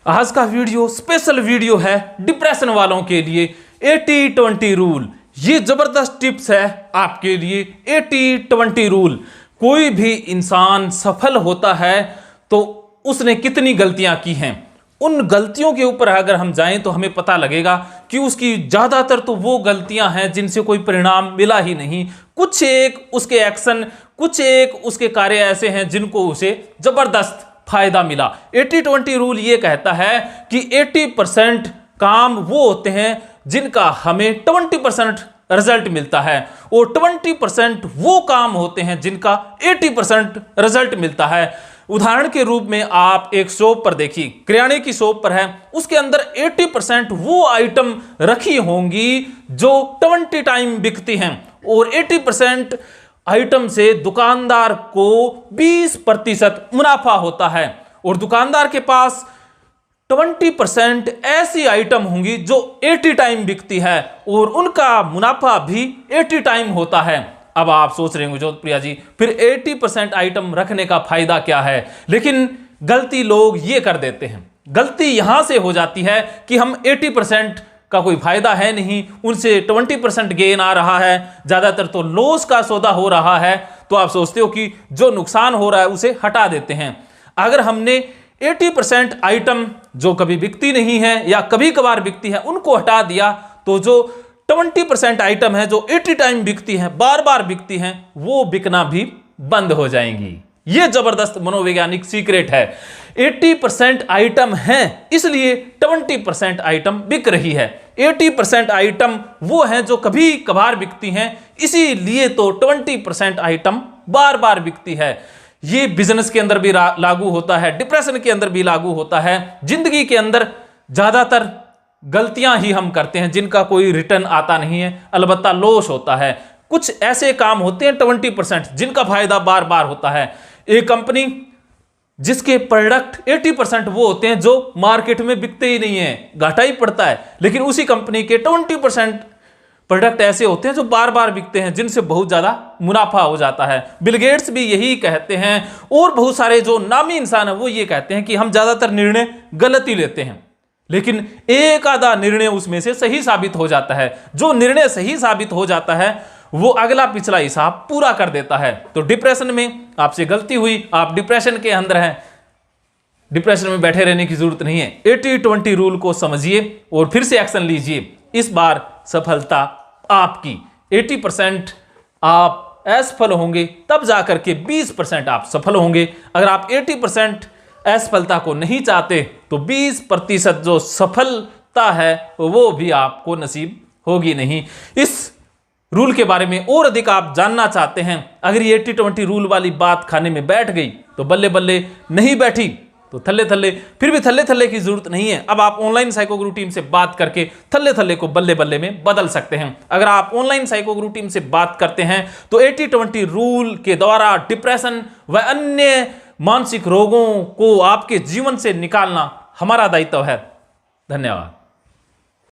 आज का video special video है डिप्रेशन वालों के लिए। 80-20 रूल, ये जबरदस्त टिप्स है आपके लिए। 80-20 रूल, कोई भी इंसान सफल होता है तो उसने कितनी गलतियां की हैं, उन गलतियों के ऊपर अगर हम जाएं तो हमें पता लगेगा कि उसकी ज्यादातर तो वो गलतियां हैं जिनसे कोई परिणाम मिला ही नहीं। कुछ एक उसके एक्शन, कुछ एक उसके कार्य ऐसे हैं जिनको उसे जबरदस्त फायदा मिला। 80-20 रूल ये कहता है कि 80% काम वो होते हैं जिनका हमें 20% रिजल्ट मिलता है, और 20% वो काम होते हैं जिनका 80% रिजल्ट मिलता है। उदाहरण के रूप में आप एक शॉप पर देखिए, किराने की शॉप पर है, उसके अंदर 80% वो आइटम रखी होंगी जो 20 टाइम बिकती हैं, और 80% आइटम से दुकानदार को 20% मुनाफा होता है। और दुकानदार के पास 20% ऐसी आइटम होंगी जो 80 टाइम बिकती है, और उनका मुनाफा भी 80 टाइम होता है। अब आप सोच रहे होंगे जोधप्रिया जी, फिर 80% आइटम रखने का फायदा क्या है? लेकिन गलती लोग ये कर देते हैं, गलती यहां से हो जाती है कि हम 80% का कोई फायदा है नहीं, उनसे 20% गेन आ रहा है, ज्यादातर तो लॉस का सौदा हो रहा है, तो आप सोचते हो कि जो नुकसान हो रहा है उसे हटा देते हैं। अगर हमने 80% आइटम जो कभी बिकती नहीं है या कभी कभार बिकती है उनको हटा दिया, तो जो 20% आइटम है जो 80 टाइम बिकती है, बार बार बिकती हैं, वो बिकना भी बंद हो जाएंगी। ये जबरदस्त मनोवैज्ञानिक सीक्रेट है। 80% आइटम हैं, इसलिए 20% आइटम बिक रही है। 80% आइटम वो हैं जो कभी कभार बिकती हैं, इसीलिए तो 20% आइटम बार बार बिकती है। ये बिजनेस के अंदर भी लागू होता है, डिप्रेशन के अंदर भी लागू होता है। जिंदगी के अंदर ज्यादातर गलतियां ही हम करते हैं जिनका कोई रिटर्न आता नहीं है, अलबत्ता लॉस होता है। कुछ ऐसे काम होते हैं 20% जिनका फायदा बार बार होता है। एक कंपनी जिसके प्रोडक्ट 80% वो होते हैं जो मार्केट में बिकते ही नहीं है, घाटा ही पड़ता है, लेकिन उसी कंपनी के 20% प्रोडक्ट ऐसे होते हैं जो बार बार बिकते हैं, जिनसे बहुत ज्यादा मुनाफा हो जाता है। बिल गेट्स भी यही कहते हैं, और बहुत सारे जो नामी इंसान है वो ये कहते हैं कि हम ज्यादातर निर्णय गलत ही लेते हैं, लेकिन एक आधा निर्णय उसमें से सही साबित हो जाता है। जो निर्णय सही साबित हो जाता है वो अगला पिछला हिसाब पूरा कर देता है। तो डिप्रेशन में आपसे गलती हुई, आप डिप्रेशन के अंदर हैं, डिप्रेशन में बैठे रहने की जरूरत नहीं है। 80-20 रूल को समझिए और फिर से एक्शन लीजिए। इस बार सफलता आपकी। 80% आप असफल होंगे, तब जाकर के 20% आप सफल होंगे। अगर आप 80% असफलता को नहीं चाहते तो 20% जो सफलता है वो भी आपको नसीब होगी नहीं। इस रूल के बारे में और अधिक आप जानना चाहते हैं, अगर ये 80-20 रूल वाली बात खाने में बैठ गई तो बल्ले बल्ले, नहीं बैठी तो थल्ले थल्ले। फिर भी थल्ले थल्ले की जरूरत नहीं है। अब आप ऑनलाइन साइको गुरु टीम से बात करके थल्ले थल्ले को बल्ले बल्ले में बदल सकते हैं। अगर आप ऑनलाइन साइको गुरु टीम से बात करते हैं तो 80-20 रूल के द्वारा डिप्रेशन व अन्य मानसिक रोगों को आपके जीवन से निकालना हमारा दायित्व है। धन्यवाद।